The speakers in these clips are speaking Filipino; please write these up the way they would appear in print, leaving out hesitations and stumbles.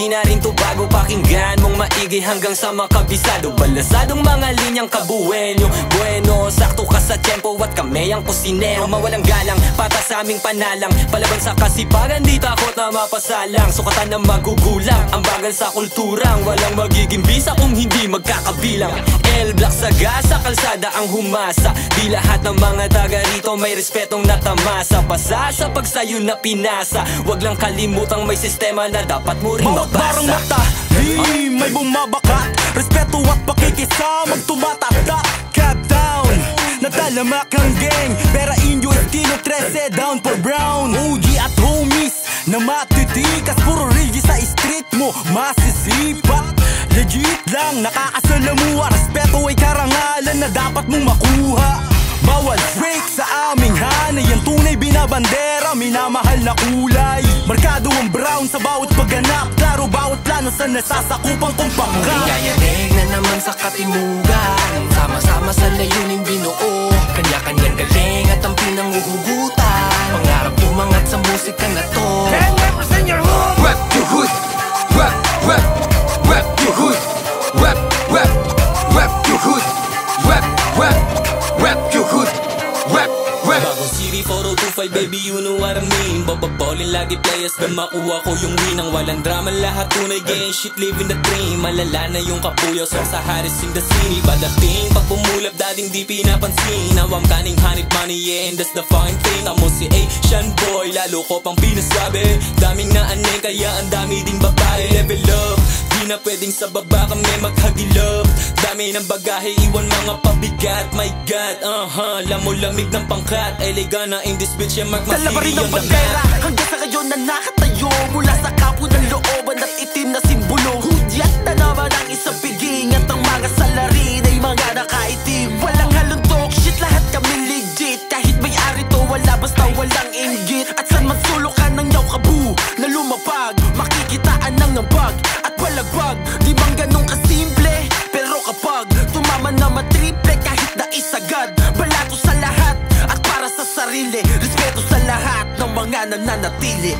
Di na rin to bago, pakinggan mong maigi hanggang sa makabisado. Balasadong mga linyang kabuenyo, bueno, sakto ka sa tempo at kami ang kusinero. Mawalang galang, pata sa aming panalang, palaban sa kasipagan, di takot na mapasalang. Sukatan na magugulang, ang bagal sa kulturang walang magiging bisa kung hindi magkakabilang. L-Block saga sa kalsada ang humasa, di lahat ng mga taga rito may respetong natamasa. Basa sa pagsayo na pinasa, wag lang kalimutang may sistema na dapat mo rin mabasa. Barang mata, may bumabakat, respeto at pakikisamang tumatatak. Cap down, natalamak ang gang, pera inyo estilo 13 down for brown. OG at homies na matitikas, puro rigi sa street mo masisipa. Legit lang, nakakasalamuha, respeto ay karangalan na dapat mong makuha. Bawal break sa aming hanay, ang tunay binabandera, minamahal na kulay. Markado ang brown sa bawat pagganap, klaro bawat plano sa nasasakupang kong pangkat. Yayanig na naman sa katimugan, sama-sama sa layuning binuo. Kanya-kanyang galing at ang pinanguhugutan, pangarap umangat sa musika na to. Can represent your hood. Rap your hood, rap, rap, rap your hood, rap, rap, rap your hood, rap, rap, rap your hood, rap, rap. Bagong City 4025, baby, you know what I mean. Bababolin lagi players na makuha ko yung win. Ang walang drama, lahat tunay, gang shit, living the dream. Malala na yung kapuyo, so sa Harris in the city. Badating, pag bumulap, dating di pinapansin. Now I'm counting honey money, yeah, and that's the fine thing. Amo si Asian boy, lalo ko pang pinasabi. Daming naaning, kaya ang dami ding babae. Level up, di na pwedeng sa baba kami maghagilap. Dami ng bagahe, iwan mga pabigat. My God, lamig ng pangkat. Elegant na in this bitch, yeah, mark my city on the map. Hanggang sa ngayon na nakatayo, mula sa kapo ng looban at itim na simbolo. Hudyat na naman ang isang piging, at ang mga salarin ay mga nakaitim. Walang halong talk shit, lahat kami legit. Kahit may ari to, wala basta walang inggit. At saan man sulukan ng yaw kabu na lumapag, makikitaan ng ambag at palagbag. Di bang ganun kasimple, pero kapag tumama na matriple, kahit na isagad, balato sa lahat at para sa sarili, respeto sa lahat ng mga nananatili.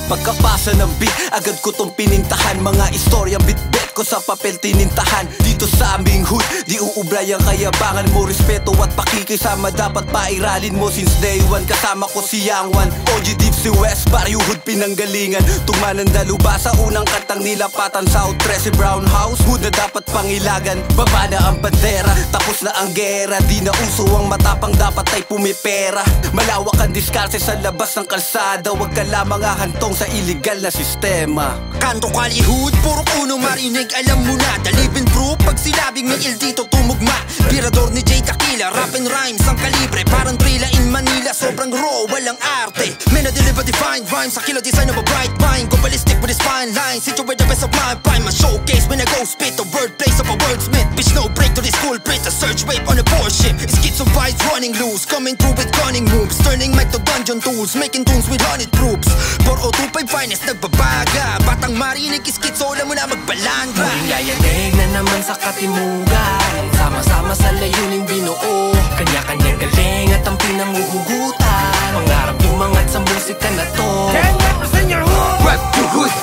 Pagkapasa ng beat, agad ko tong pinintahan. Mga istoryang bit-bet ko sa papel tinintahan. Dito sa aming hood, di uublay ang kayabangan mo. Respeto at pakikisama dapat pairalin mo. Since day one, kasama ko si Young One, OG Deep si West, Barrio Hood pinanggalingan. Tugma ng daluba sa unang kantang nilapatan. South Presi Brown House, hood na dapat pangilagan. Baba na ang bandera, tapos na ang gera. Di na uso ang matapang, dapat ay pumipera. Malawak ang diskarse sa labas ng kalsada. Huwag ka lamang ahantong sa illegal na sistema. Kanto kalihud, puro uno marinig, alam mo na. The living proof, pag sinabing may il dito tumugma. Pirador ni Jay Tequila, rap and rhymes ang kalibre. Parang Trilla in Manila, sobrang raw, walang arte. Men na deliver defined rhymes, sa kilo design of a bright mind. Go ballistic with his fine lines, situate the best of my prime. My showcase when I go spit, the wordplays of a wordsmith. Bitch no break to this school print, a search wave on a Porsche. Schizoids running loose, coming through with cunning moves. Turning mic to dungeon tools, making tunes with honey troops. 4025 finest nagbabaga, batang marinig iskitso, alam mo na magbalanga. Muling yayanig na naman sa katimugan, sama-sama sa layuning binuo. Kanya-kanyang galing at ang pinanguhugutan, pangarap umangat sa musika na to. Can represent your hood. Rap your hood,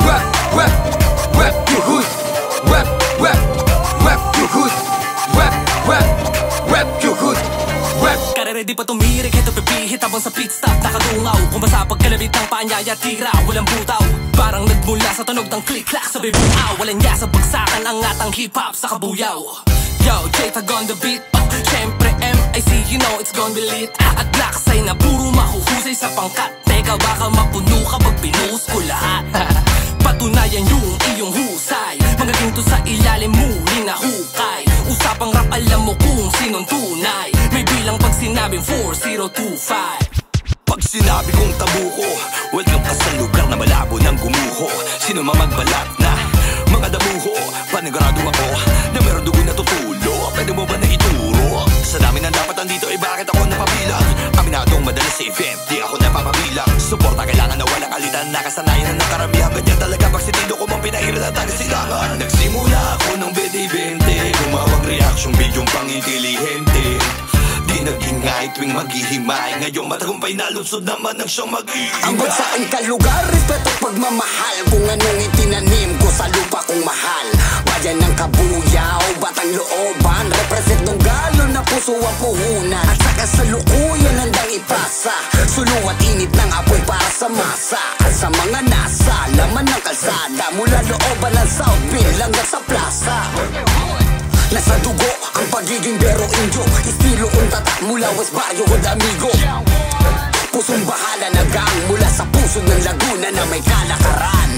rap, rap, rap your hood, rap, rap, rap your hood, rap, rap, rap your hood, rap. Kareredy pa tumirik, ito pipihit habang sa pit stop nakadungaw. Kung basa pagkalabit ng paanyaya, tira, walang butaw. Parang nagmula sa tunog ng click-clack sa bibuaw. Walang niya sa bagsakan ang atang hip-hop sa kabuyaw. Yo, J-Tag on the beat, syempre MIC, you know it's gonna be lit. At black say na puro mahuhusay sa pangkat. Teka baka mapuno kapag binuhos ko lahat. Patunayan yung iyong husay, mga ginto sa ilalim mo, hinahukay. Usapang rap, alam mo kung sinong tunay. May bilang pag sinabing 4025. Pag sinabi kong tabu ko, welcome ka sa lugar na malabo ng gumuho. Sino mamagbalat na mga damuho, panigurado ako na meron dugo na tutulo. Pwede mo ba na ituro? Sa dami ng dapat andito ay bakit ako napabilang? Aminadong madalas sa event, di ako napapabilang. Suporta kailangan na walang alitan, nakasanayan na ng karamihan. Ganyan talaga pag sitido ko mang pinahiran at tagasilangan. Nagsimula ako ng BD-20, gumawang reaction, bidyong pang-intelihente. Di pinag-ingay tuwing maghihimay. Ngayong matagumpay na lungsod naman ang siyang mag-iingay. Ang bansang kalugar, respeto at pagmamahal. Kung anong itinanim ko sa lupa kong mahal. Bayan ng Kabuyaw, Batang Looban, represent ng galo na puso ang puhunan. At sa kasalukuyan handang ipasa, suluwat init ng apoy para sa masa. At sa mga nasa laman ng kalsada, mula looban ng Southville hanggang sa plaza. Nasa dugo ang pagiging bero indio, estilo kong tatak mula West Barrio Hood amigo. Pusong bahala na gang mula sa puso ng Laguna na may kalakaran.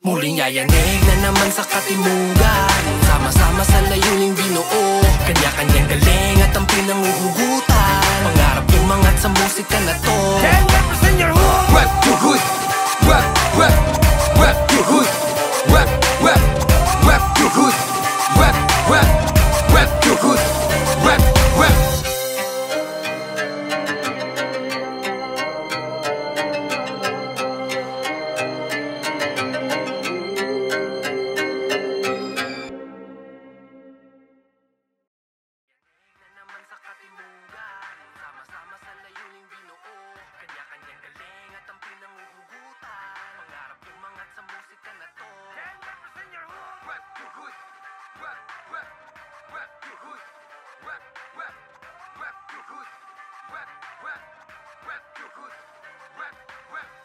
Muling yayanig na naman sa katimugan, sama-sama sa layuning binuo, kanya-kanyang galing at ang pinanguhugutan. Pangarap umangat sa musika na to. Can represent your hood. Rap your hood, rap, rap, rap your hood, rap, rap, rap your hood, rap, rap, rap your hood, rap, rap. Sama-sama sa layuning binuo, kanya-kanyang galing at ang pinanguhugutan. Pangarap umangat sa musika na to. Can represent your hood. Rap your hood, rap, rap, rap your hood, rap, rap, rap your hood, rap, rap, rap your hood, rap, rap.